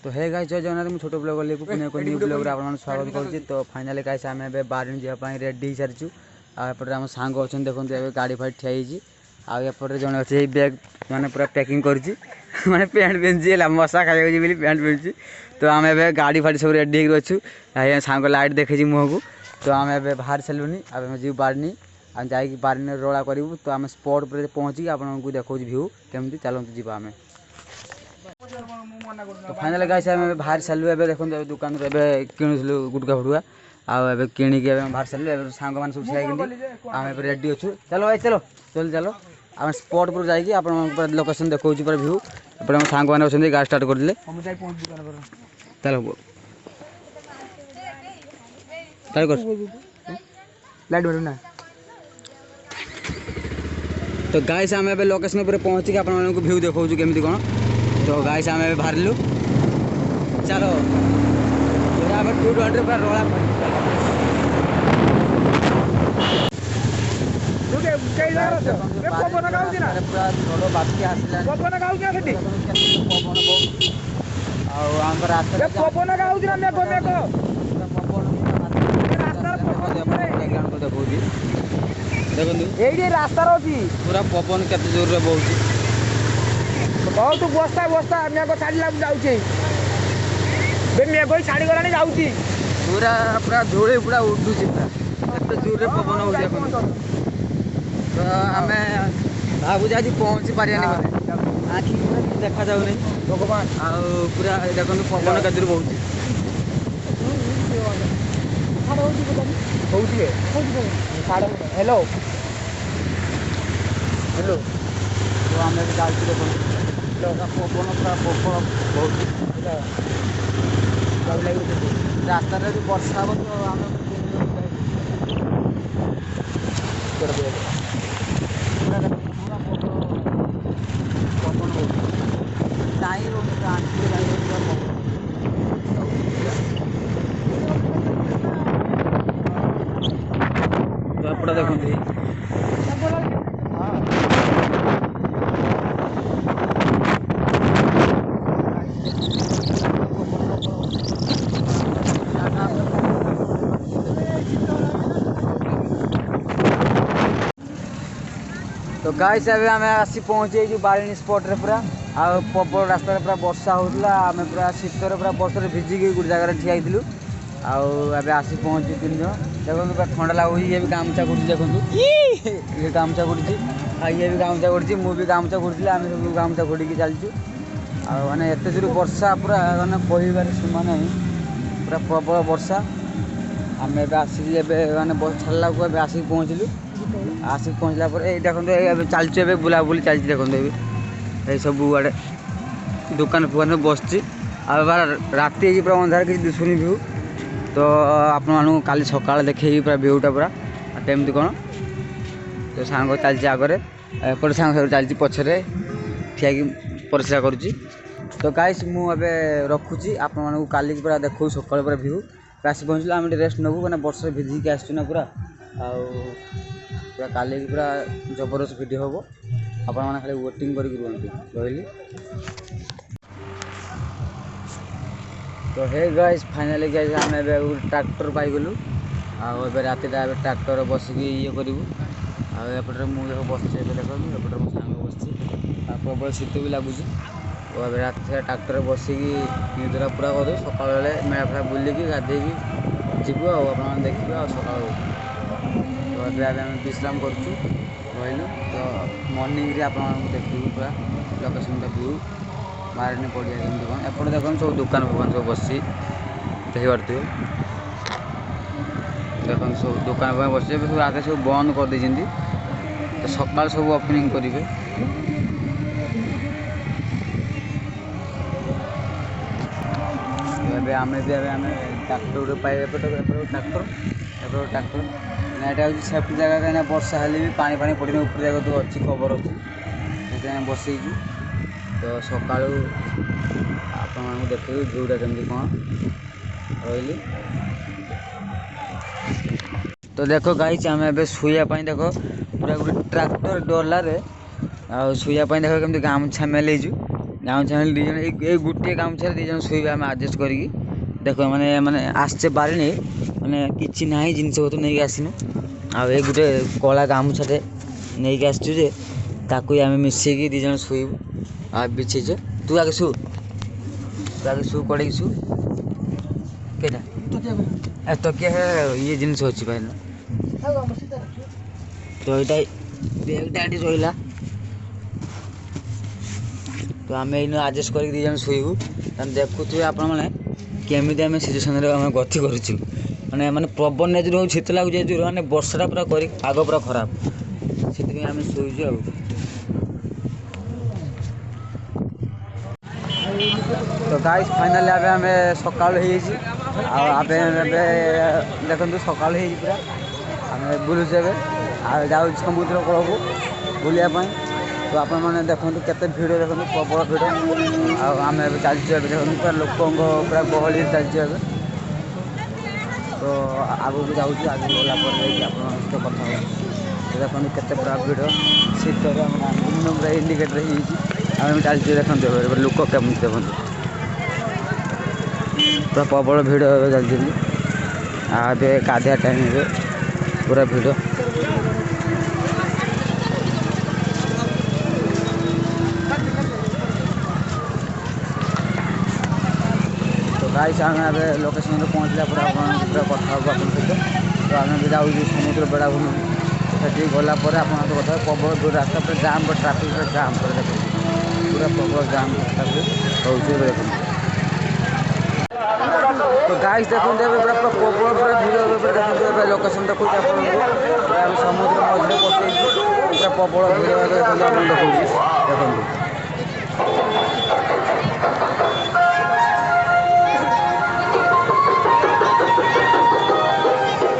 तो hey guys जय जगन्नाथ छोट ब्लॉग को पुणे को न्यू ब्लॉग रे आपन स्वागत करूची। तो फाइनली गाइस आमे बे बारिन जे पई रेडी सारिचु। आ एपटे हम सांग अछन देखंतु एबे गाड़ी फाइट ठियाईची। आ एपटे जण अछि बैग माने पूरा पैकिंग करची माने पैंट पेंची ला मसा खाइ होची बिली पैंट पेंची। तो आमे बे गाड़ी फाइट सब रेडी हो अछु। आ सांग लाइट देखैची मुह को। तो आमे बे बाहर चलुनी आ हम जी बारनी आ जाई की बारनी रोला करिवु। तो आमे स्पॉट पर पहुंची आपन को देखौची व्यू केमती चलंतु जीवा आमे। तो फाइनल गाइस आमे बाहर चलु एबे देखन दुकान रे एबे किनुथलु गुटका फुटुआ आ एबे किनी के बाहर चलु एबे सांग मान सब छिया किंदी आमे एबे रेडी अछु। चलो भाई चलो चल चलो आमे स्पॉट पर जाई की आपन पर लोकेशन देखौची पर व्यू एपे हम सांग मान अछंदी गाड़ी स्टार्ट कर दिले हम जाई पहुंच दुकान पर चलो काय कर लाइट बरु ना। तो गाइस आमे एबे लोकेशन पर पहुंची के आपन मन को व्यू देखौछु केमती कोन। तो गाइस आमे बाहरलु चलो पूरा अब 200 पर रोला दुके कई जा रहा है ये पवन गाउँ दिना पूरा रोड बाकी आसला पवन गाउँ क्या सेठी पवन बहुत आ हम रास्ता ये पवन गाउँ दिना मेको रास्ता बैकग्राउंड को देखौजी देखंतु एडी रास्ता रोची पूरा पवन केते जोर रे बहुची बहुत बस्ता बस्ता मेको छाड़ी ला जाउची बे मेको छाड़ी गलानी जाउची पूरा पूरा धूଳି पूरा उडुची पूरा केते जोर रे पवन हो देखंतु। तो आमे बाबू जाजी पहुंची पारियानी बोले आखि पूरा देखा जाउ नै भगवान आ पूरा देखंतु पवन केते जोर बहुची होउची छाड़ हेलो हेलो। तो आमे भी जालती देखंतु पवन पूरा पवन बहुत रास्ता रे वर्षा हो तो आमे तो देखते तो गाइस एबे आमे आसी पहुंचे जो बारिनी स्पॉट रे पूरा आ पब्बल रास्ता रे पूरा वर्षा होतला आमे पूरा शीतर पूरा वर्षा रे भिजी के गुड जगह रे ठिया हितलु आ एबे आसी पहुंची तीन जण देखंतु पूरा ठंडा लागुई ये भी गामछा गुडि देखंतु ये गामछा गुडि आ ये भी गामछा गुडि मु भी गामछा गुडि आमे सब गामछा गुडि के चलचु आ माने एते जोर वर्षा पूरा माने कहिबार सीमा नै पूरा प्रबल वर्षा आमे एबे आसी एबे माने बहुत छल्ला को एबे आसी पहुंचलु आसिक पहुँचला पर ए देखंतु ए चलछु एबे बुला बुली चलछि देखंतु ए सब आड़े दुकान फुकान बसछि आ राति पूरा अंधार किसी दिसुनी व्यू। तो आपण मानू काली सकाळ देखैबी पूरा व्यूटा पूरा केमती कोन। तो सांग चलछि आगरे एपट सांग सब चलछि पछरे ठिया कि परिश्रा करूछि। तो गाइस मु एबे रखुछि आपण मानू काली पूरा देखौ सकाळ पूरा व्यू आसी पहुँचला हम रेस्ट नबु माने वर्षा भिजी के आछु ना पूरा आ पूरा काली पूरा जबरदस्त वीडियो हम आपण मैंने खाली वेटिंग करके रुहतु रही। तो हे गाइस फाइनली गाइस आम ट्रैक्टर पाइगलु आ रातिटा ट्रैक्टर बसिक ये करूँ आएपटे मुझे बस देखो एपटे मो सांग बस प्रबल शीत भी लगुच। तो ए राति ट्रैक्टर बसिक निदरा पूरा कर सका मेला फेला बुलिकी गाधेकी जीवु आप देखिए सका। तो अभी आम विश्राम करूँ रही। तो मॉर्निंग रे आप देखिए पूरा लोकेशन व्यू बारिनी पड़िया केमती कौन एपटे देख सब दुकान फुकान सब बस देखिपे देख सब दुकान फुकान बस सब आगे सब बंद कर दे। तो सकाल सब ओपनिंग करेंगे। आम भी आम ट्रैक्टर पाए ट्रैक्टर ट्रैक्टर ना यहाँ सेफ्टी जगह कहीं वर्षा हेल्ले भी पानी पानी पड़े ऊपर जगह तो अच्छी खबर अच्छी बसईचु। तो सका आप देखे व्यूटा केमती कौन रही। तो देखो गाइस आम ए शुआपाई देख पूरा गोटे ट्रैक्टर डोला रे शुआपाई देख केमती गामछा मेलैचु गामछा दी जन ए गुटे गामछा दी जन सोइबे हम एडजस्ट करिकी देखो माने माने आसचे बारिनी माने किछि नाही जिनिस पत्र नहीं आसिनु आ ए गुटे कला गामछाटे नहीं आसछु जे ताकू आमे मिसेकी दी जन सोइबु आ बिछे जे तू आगे सु कड़े सु केटा तो क्या है ये जिनिस होछि पहले तो एटा बैगटा एटी रहिला तो आम इन आडजस्ट कर दी जन शोबू देखुए आप केमी आम सिचुएसन गति करुँ मैंने मैंने पवन ने जो शीत लगुच जो मैंने वर्षा पूरा कर पाग पूरा खराब से आम शोचु तो गाइस फाइनली आम सका देखो सका पूरा आम बुलुचे जाऊँ समुद्र कूल को बुलायापी तो आप देखो केते भिड़ देखो प्रबल भिड़ आम चलचे देखो पूरा लोकों पूरा गहली चलचे तो आगू जाऊँ आगे गला सहित कथा तो देखो केते पूरा भिड़ शीत पूरा इंडिकेटर आम चलचे देखते लोक कमी देखो पूरा प्रबल भिड़ चलती गाधिया टाइम पूरा भिड़ गाइस आम लोकेशन पहुँचला पूरा पूरा कथा आप सहित तो आम भी जाऊँ समुद्र बेलाभूमि से गलापर आप कथा प्रबल जो रास्ता पूरा जाम ट्राफिक पूरा जाम पूरा प्रबल जाम देखो तो गाइस देखो पूरा प्रबल पूरा भिड़ देखो लोकेशन देखो समुद्र मझे पशे पूरा प्रबल भिड़ देखो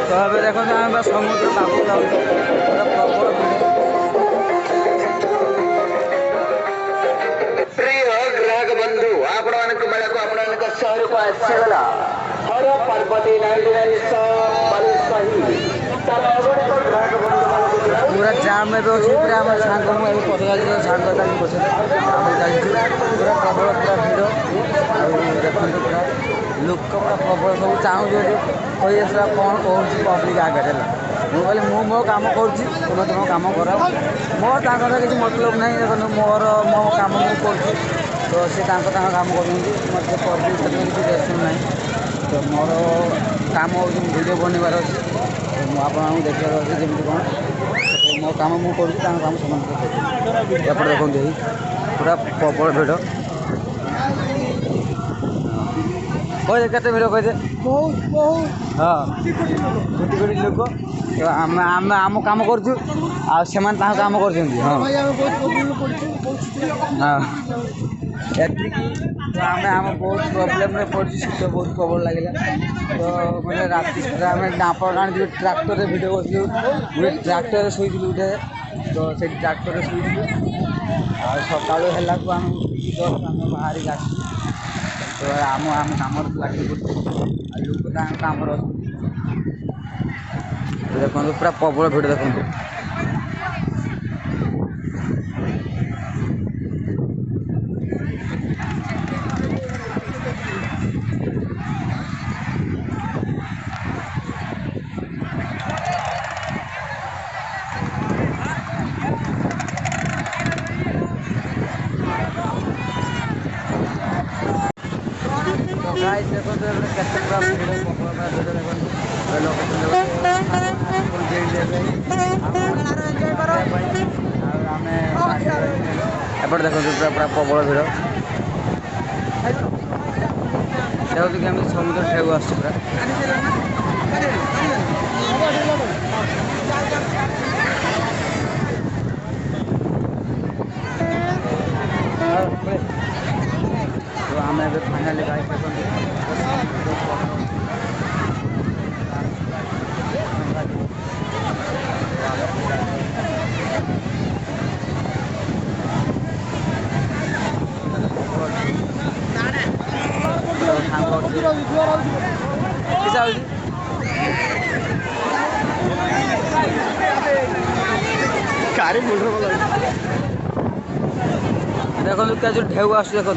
तो अभी देखो आम समुद्र पाखु जाऊँ पूरा प्रबल प्रिय ग्राहक बंधु आपण शहर को आसगला हर पार्वती 99 पूरा जाम में अच्छे पूरा आम सांग पचार सांग पचे पूरा प्रबल पूरा भिड़ देखो पूरा लोक पूरा प्रबल सब चाहूँ कही आसला कौन कहूँ पब्लिक आगे है मुझे मु मो कम कर तुम तुम कम कर मोर किसी मतलब नहीं देखो मोर मो कम मुझे तो सी काम कर मत पब्लिक किसी टेंशन ना तो मोर कम हो वीडियो बनवार अच्छे तो आपको देखार अच्छे जमी कौन मो कम मुझे काम सामान एपटे देखते पूरा प्रबल भिड़ कहे केते भिड़ कहे हाँ कोटी कोटी लोक तो आम कम करूँ काम कर आम आम बहुत प्रोब्लेम में पड़ी शीत बहुत प्रबल लगे तो मैंने राति आम डापर आनी ट्राक्टर भिडियो कर गोटे ट्राक्टर शोलु गोटे तो से ट्राक्टर शोलु सका आम बाहर आस तो आम आम कम लगे लोक कम देखो पूरा प्रबल भिड़ देखो गाइस देखो केते पूरा भिड़ प्रबल एपटे देखो पूरा पूरा प्रबल भिड़ देखो कि समुद्र ठेगु आस तो आम फाइनाली गाइस गाड़ी देखो क्या जो ढेउ आस देखो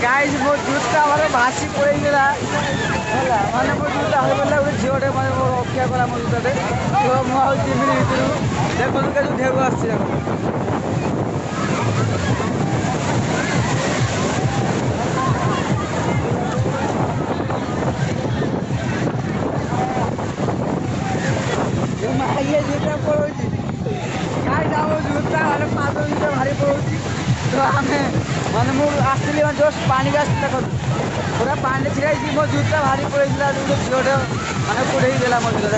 गाइस मो जूता माने भासी पड़ेगा माने मो जूता हो गला गोटे झीटे माने रक्षा कला मो जूताटे तो मुझे जीवन भितर देखो के जो ढेउ आस जूता पड़ो जूता माने पाद जूता भारी पड़ो तो आम माने मुझे आसली जस्ट पानी देखो पूरा पानी छिड़ा मो जूता भारी पड़े झीटे माने कोड़े देला मो जूता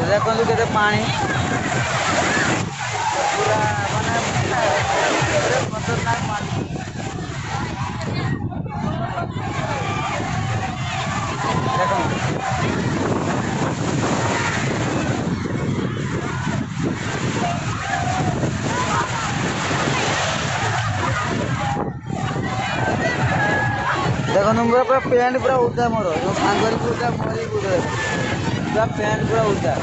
देखो देखो के पानी पूरा माने खतरनाक पानी देखो मोर पूरा पैंट पूरा उठा मोर सांगर उठा मोरी पूरा पैंट पूरा उठा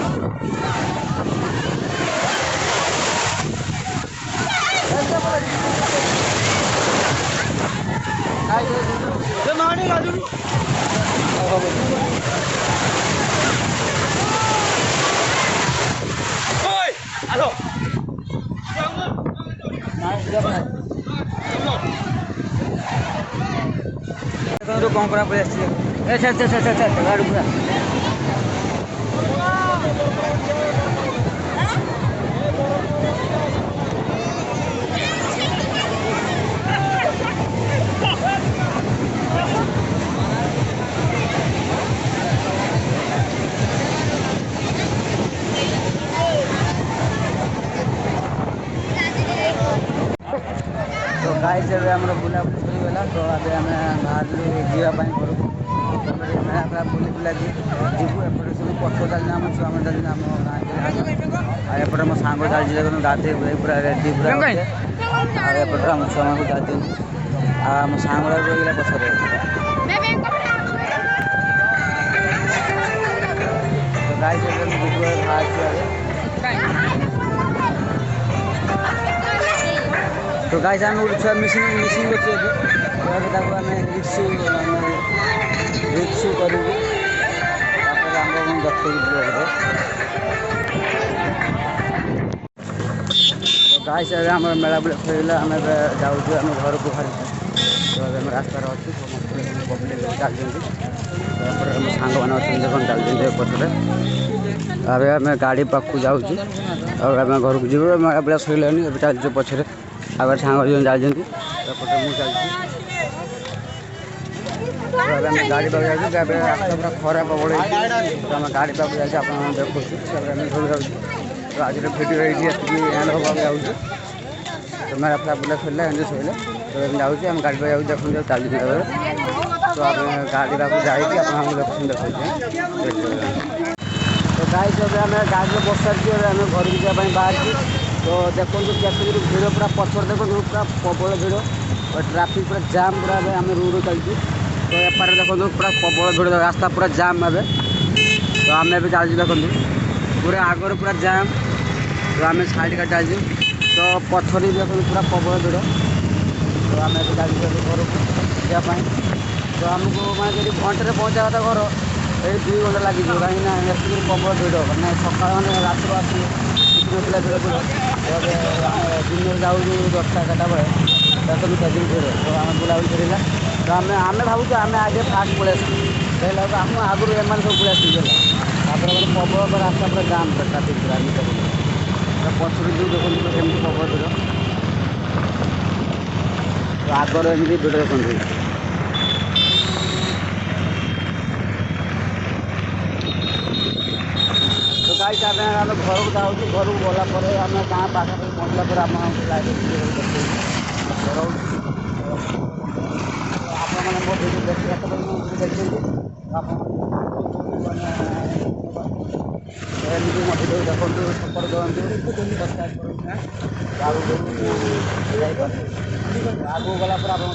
कंकड़ा पड़े गाड़ी पूरा गाइस ଏବେ ଆମର ବୁଲାବୁଲି ସରିଗଲା ତ ଏବେ ଆମେ ବାହାରିଲୁ ଯିବା ପାଇଁ ଘରକୁ ପୁରା ବୁଲି ବୁଲାକି ଯିବୁ ଏପଟେ ସବୁ ପଛ ଚାଲିଛି ଆମ ଛୁଆମାନେ ଚାଲିଛି ଆମ ଗାଁ ଆଉ ଏପଟେ ମୋ ସାଙ୍ଗ ଚାଲିଛି ଦେଖନ୍ତୁ ଗାଧୋଇ ପୁରା ରେଡ଼ି ପୁରା ଆଉ ଏପଟେ ଆମ ଛୁଆମାନଙ୍କୁ ଗାଧୋଇଛି ଆଉ ଆମ ସାଙ୍ଗଟା ରହିଗଲା ପଛରେ ତ ଗାଇସ୍ ଏବେ ଯିବୁ ବାହାରିଛୁ ଆଗେ तो गाइस आम गोटे छुआ मिसिंग अच्छे आम रिक्सु करूँ आम देखते गाइस ଏବେ ଆମର ମେଳା ବୁଲା ସରିଲା ଆମେ ଏବେ ଯାଉଛୁ ଆମ ଘରକୁ ବାହାରିଛୁ ତ ଏବେ ଆମେ ରାସ୍ତାରେ ଅଛୁ ସମସ୍ତେ ପବ୍ଲିକ୍ ଚାଲିଛନ୍ତି ତାପରେ ଆମ ସାଙ୍ଗମାନେ ଅଛନ୍ତି ଦେଖନ୍ତୁ ଚାଲିଛନ୍ତି ପଛରେ ଏବେ ଆମେ ଗାଡ଼ି ପାଖକୁ ଯାଉଛୁ ଆଉ ଆମେ ଘରକୁ ଯିବୁ ମେଳା ବୁଲା ସରିଲାନି ଏବେ ଚାଲିଛୁ ପଛରେ ଆଉ ସାଙ୍ଗ ଦୁଇ ଚାଲିଛନ୍ତି ତାପରେ ମୁଁ ଚାଲିଛି ଏବେ ଆମେ ଗାଡ଼ି ପାଖକୁ ଯାଉଛୁ ଏବେ ରାସ୍ତା ପୁରା ଖରାପ ପ୍ରବଳ ହେଇଛି ତ ଆମେ ଗାଡ଼ି ପାଖକୁ ଯାଉଛୁ ଆପଣମାନେ ଦେଖୁଛୁ ତାପରେ ଆମେ ସବୁ ଯାଉଛୁ ତ ଆଜିର ଭିଡ଼ିଓ ଏଇଠି ଏତିକି ଏଣ୍ଡ ହେବାକୁ ଯାଉଛି ତ ମେଳା ଫେଳା ବୁଲା ସରିଲା ଏମିତି ସରିଲା ତ ଆମେ ଯାଉଛି ଆମେ ଗାଡ଼ି ପାଖକୁ ଯାଉଛୁ ଦେଖନ୍ତୁ ଚାଲିଛି ତାପରେ ତ ଆମେ ଗାଡ଼ି ପାଖକୁ ଯାଇକି ଆପଣଙ୍କୁ ଦେଖୁଛନ୍ତି ଦେଖୁଛୁ ତ ଗାଈ ଏବେ ଆମେ ଗାଡ଼ିରେ ବସାଇଛୁ ଏବେ ଆମେ ଘରକୁ ଯିବା ପାଇଁ ବାହାରିଛୁ ତ ଦେଖନ୍ତୁ କେତେ ଭିଡ଼ ପୁରା ପଛରେ ଦେଖନ୍ତୁ ପୁରା ପ୍ରବଳ ଭିଡ଼ ଟ୍ରାଫିକ୍ ପୁରା ଜାମ୍ ପୁରା ଏବେ ଆମେ ରୋଡ଼୍ ଚାଲିଛୁ ତ ଏପାରେ ଦେଖନ୍ତୁ ପୁରା ପ୍ରବଳ ଭିଡ଼ ରାସ୍ତା ପୁରା ଜାମ୍ ଏବେ ତ ଆମେ ଏବେ ଚାଲିଛୁ ଦେଖନ୍ତୁ ପୁରା ଆଗରେ ପୁରା ଜାମ୍ ତ ଆମେ ସାଇଡ଼୍ କାଟି ଚାଲିଛୁ ତ ପଛରେ ବି ଦେଖନ୍ତୁ ପୁରା ପ୍ରବଳ ଭିଡ଼ ତ ଆମେ ଏବେ ଚାଲିଛୁ ଏବେ ଘରକୁ ଯିବା ପାଇଁ ତ ଆମକୁ ମାନେ ଯଦି ଘଣ୍ଟାରେ ପହଞ୍ଚିବା କଥା ଘର ଏଇ 2 ଘଣ୍ଟା ଲାଗିଯିବ କାହିଁକିନା ଏତିକି ପ୍ରବଳ ଭିଡ଼ ମାନେ ସକାଳ ମାନେ ରାତିରୁ ଆସିବେ କିଛି ନଥିଲା ଭିଡ଼ ଭିଡ଼ ଏବେ ଆମେ ଦିନରେ ଯାଉଛୁ 10ଟା 11ଟା ବେଳେ ଦେଖନ୍ତୁ ସେଦିନ ଭିଡ଼ ତ ଆମେ ବୁଲାବୁଲି କରିଲା ତ ଆମେ ଭାବୁଛୁ ଆମେ ଆଗେ ଫାଷ୍ଟ ପଳେଇ ଆସିବୁ ଦେଖିଲା ବେଳକୁ ଆମ ଆଗରୁ ଏମାନେ ସବୁ ପଳେଇ ଆସିଛୁ ହେଲା ତାପରେ ମାନେ ପ୍ରବଳ ରାସ୍ତା ପୁରା ଜାମ୍ ଟ୍ରାଫିକ୍ ପୁରା ଏମିତି ପଛରୁ ଯେଉଁ ଦେଖନ୍ତୁ କେମିତି ପ୍ରବଳ ଭିଡ଼ ତ ଆଗରୁ ଏମିତି ଭିଡ଼ ଦେଖନ୍ତୁ ତ ଗାଈ ଆମେ ଘରକୁ ଯାଉଛୁ ଘରକୁ ଗଲା ପରେ ଆମେ ଗାଁ ପାଖାପାଖି ପହଞ୍ଚିଲା ପରେ ଆମ ଆପଣମାନେ ମୋ ଭିଡ଼ିଓ ଦେଖିବା ପରେ ମୋ ଭିଡ଼ିଓ ଦେଖିଛନ୍ତି ଆପଣ ଏମିତି ମୋ ଭିଡ଼ିଓ ଦେଖନ୍ତୁ ସପୋର୍ଟ କରନ୍ତୁ ସବସ୍କ୍ରାଇବ୍ କରନ୍ତୁ ଆଗକୁ ଗଲା ପରେ ଆପଣ